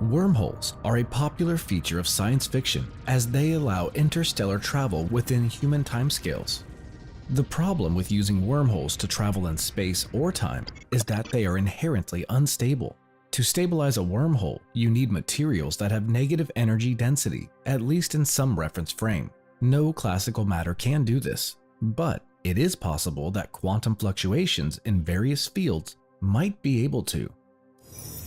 Wormholes are a popular feature of science fiction as they allow interstellar travel within human timescales. The problem with using wormholes to travel in space or time is that they are inherently unstable. To stabilize a wormhole, you need materials that have negative energy density, at least in some reference frame. No classical matter can do this, but it is possible that quantum fluctuations in various fields might be able to.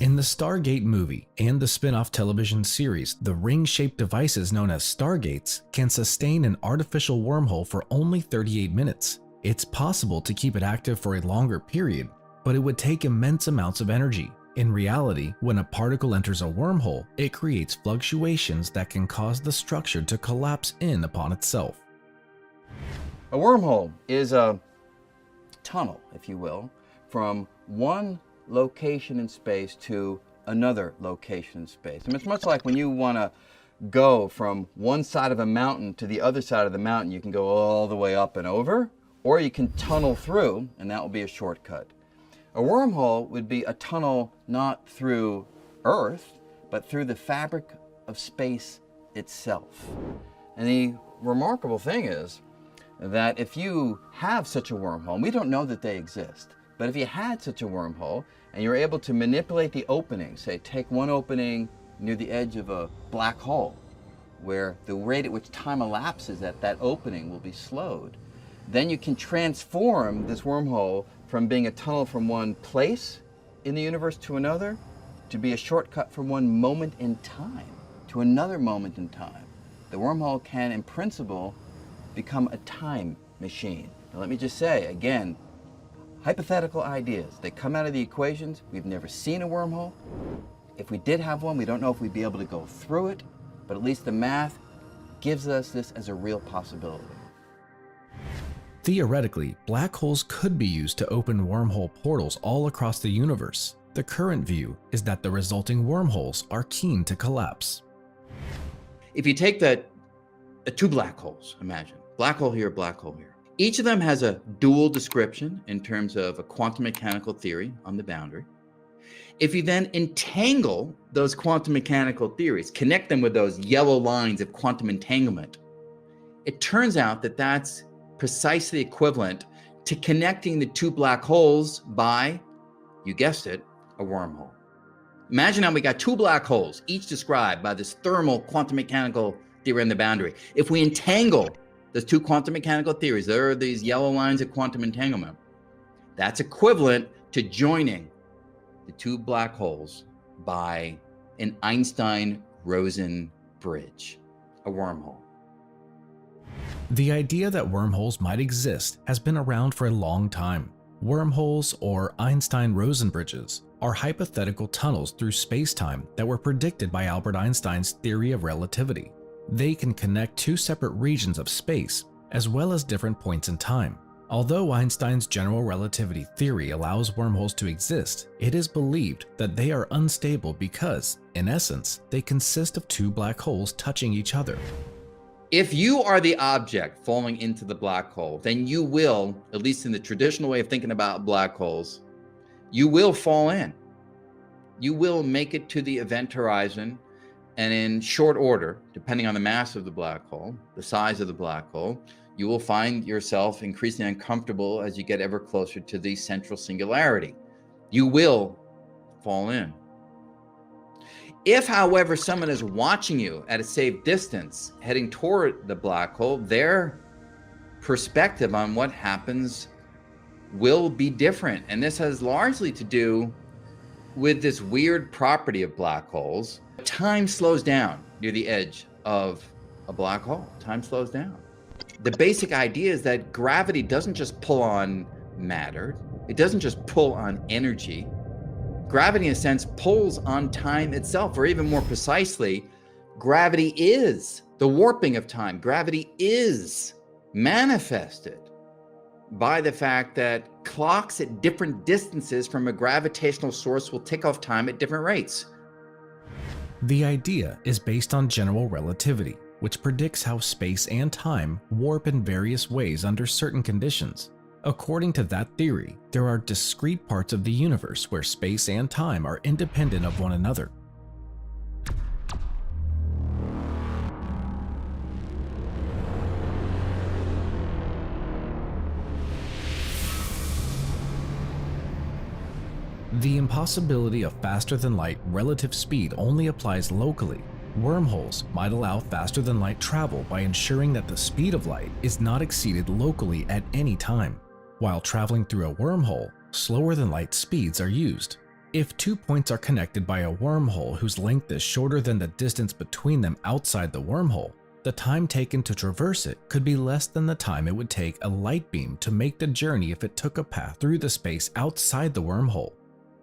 In the Stargate movie and the spin-off television series, the ring-shaped devices known as Stargates can sustain an artificial wormhole for only 38 minutes. It's possible to keep it active for a longer period, but it would take immense amounts of energy. In reality, when a particle enters a wormhole, it creates fluctuations that can cause the structure to collapse in upon itself. A wormhole is a tunnel, if you will, from one location in space to another location in space. And it's much like when you want to go from one side of a mountain to the other side of the mountain. You can go all the way up and over, or you can tunnel through, and that will be a shortcut. A wormhole would be a tunnel not through Earth, but through the fabric of space itself. And the remarkable thing is that if you have such a wormhole, and we don't know that they exist, but if you had such a wormhole and you're able to manipulate the opening, say take one opening near the edge of a black hole, where the rate at which time elapses at that opening will be slowed, then you can transform this wormhole from being a tunnel from one place in the universe to another to be a shortcut from one moment in time to another moment in time. The wormhole can, in principle, become a time machine. Now, let me just say, again, hypothetical ideas. They come out of the equations. We've never seen a wormhole. If we did have one, we don't know if we'd be able to go through it, but at least the math gives us this as a real possibility. Theoretically, black holes could be used to open wormhole portals all across the universe. The current view is that the resulting wormholes are keen to collapse. If you take two black holes, imagine, black hole here, black hole here. Each of them has a dual description in terms of a quantum mechanical theory on the boundary. If you then entangle those quantum mechanical theories, connect them with those yellow lines of quantum entanglement, it turns out that that's precisely equivalent to connecting the two black holes by, you guessed it, a wormhole. Imagine how we got two black holes, each described by this thermal quantum mechanical theory on the boundary. If we entangle those two quantum mechanical theories, there are these yellow lines of quantum entanglement, that's equivalent to joining the two black holes by an Einstein-Rosen bridge, a wormhole. The idea that wormholes might exist has been around for a long time. Wormholes, or Einstein-Rosen bridges, are hypothetical tunnels through space-time that were predicted by Albert Einstein's theory of relativity. They can connect two separate regions of space, as well as different points in time. Although Einstein's general relativity theory allows wormholes to exist, it is believed that they are unstable because, in essence, they consist of two black holes touching each other. If you are the object falling into the black hole, then you will, at least in the traditional way of thinking about black holes, you will fall in. You will make it to the event horizon, and in short order, depending on the mass of the black hole, the size of the black hole, you will find yourself increasingly uncomfortable as you get ever closer to the central singularity. You will fall in. If, however, someone is watching you at a safe distance, heading toward the black hole, their perspective on what happens will be different. And this has largely to do with this weird property of black holes. Time slows down near the edge of a black hole. Time slows down. The basic idea is that gravity doesn't just pull on matter. It doesn't just pull on energy. Gravity, in a sense, pulls on time itself, or even more precisely, gravity is the warping of time. Gravity is manifested by the fact that clocks at different distances from a gravitational source will tick off time at different rates. The idea is based on general relativity, which predicts how space and time warp in various ways under certain conditions. According to that theory, there are discrete parts of the universe where space and time are independent of one another. The impossibility of faster-than-light relative speed only applies locally. Wormholes might allow faster-than-light travel by ensuring that the speed of light is not exceeded locally at any time. While traveling through a wormhole, slower-than-light speeds are used. If 2 points are connected by a wormhole whose length is shorter than the distance between them outside the wormhole, the time taken to traverse it could be less than the time it would take a light beam to make the journey if it took a path through the space outside the wormhole.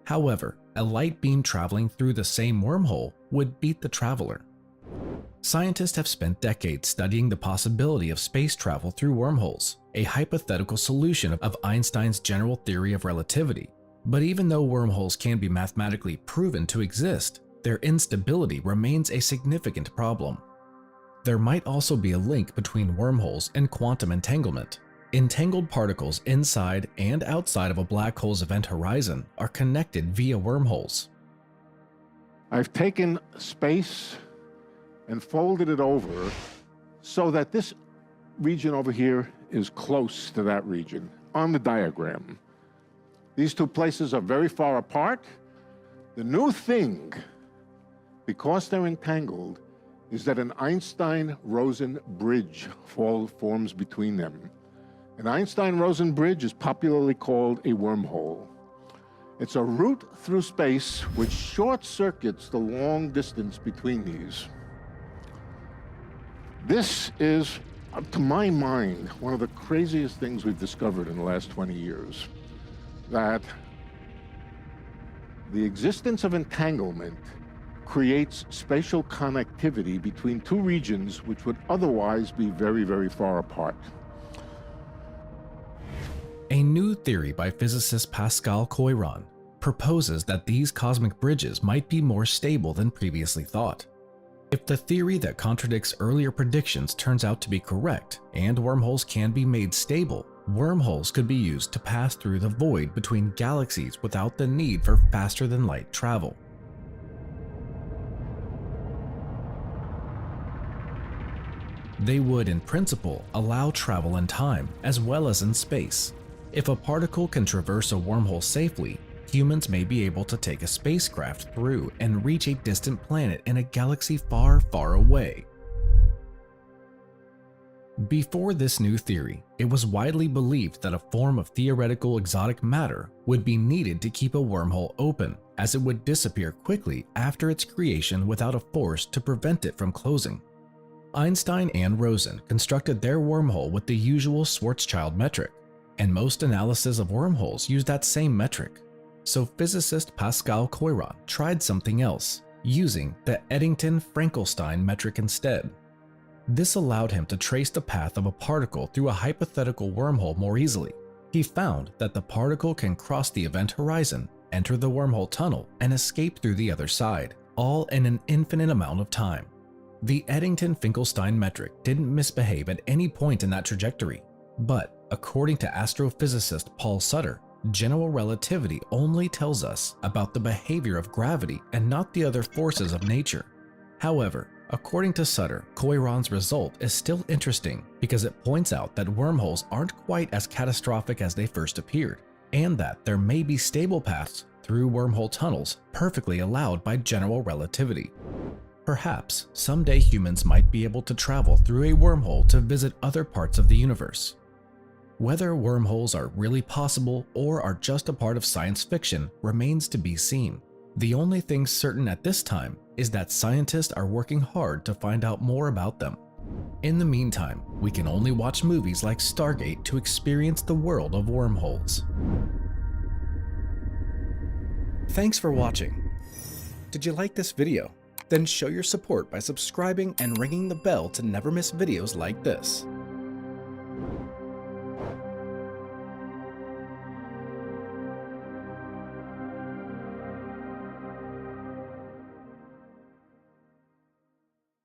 However, a light beam traveling through the same wormhole would beat the traveler. Scientists have spent decades studying the possibility of space travel through wormholes, a hypothetical solution of Einstein's general theory of relativity. But even though wormholes can be mathematically proven to exist, their instability remains a significant problem. There might also be a link between wormholes and quantum entanglement. Entangled particles inside and outside of a black hole's event horizon are connected via wormholes. I've taken space and folded it over so that this region over here is close to that region on the diagram. These two places are very far apart. The new thing, because they're entangled, is that an Einstein-Rosen bridge forms between them. An Einstein-Rosen bridge is popularly called a wormhole. It's a route through space which short-circuits the long distance between these. This is, to my mind, one of the craziest things we've discovered in the last 20 years. That the existence of entanglement creates spatial connectivity between two regions which would otherwise be very, very far apart. A new theory by physicist Pascal Coiron proposes that these cosmic bridges might be more stable than previously thought. If the theory that contradicts earlier predictions turns out to be correct and wormholes can be made stable, wormholes could be used to pass through the void between galaxies without the need for faster-than-light travel. They would, in principle, allow travel in time as well as in space. If a particle can traverse a wormhole safely, humans may be able to take a spacecraft through and reach a distant planet in a galaxy far, far away. Before this new theory, it was widely believed that a form of theoretical exotic matter would be needed to keep a wormhole open, as it would disappear quickly after its creation without a force to prevent it from closing. Einstein and Rosen constructed their wormhole with the usual Schwarzschild metric, and most analysis of wormholes use that same metric. So physicist Pascal Coiron tried something else, using the Eddington-Frankenstein metric instead. This allowed him to trace the path of a particle through a hypothetical wormhole more easily. He found that the particle can cross the event horizon, enter the wormhole tunnel, and escape through the other side, all in an infinite amount of time. The Eddington-Finkelstein metric didn't misbehave at any point in that trajectory, but according to astrophysicist Paul Sutter, general relativity only tells us about the behavior of gravity and not the other forces of nature. However, according to Sutter, Coiron's result is still interesting because it points out that wormholes aren't quite as catastrophic as they first appeared, and that there may be stable paths through wormhole tunnels perfectly allowed by general relativity. Perhaps someday humans might be able to travel through a wormhole to visit other parts of the universe. Whether wormholes are really possible or are just a part of science fiction remains to be seen. The only thing certain at this time is that scientists are working hard to find out more about them. In the meantime, we can only watch movies like Stargate to experience the world of wormholes. Thanks for watching. Did you like this video? Then show your support by subscribing and ringing the bell to never miss videos like this.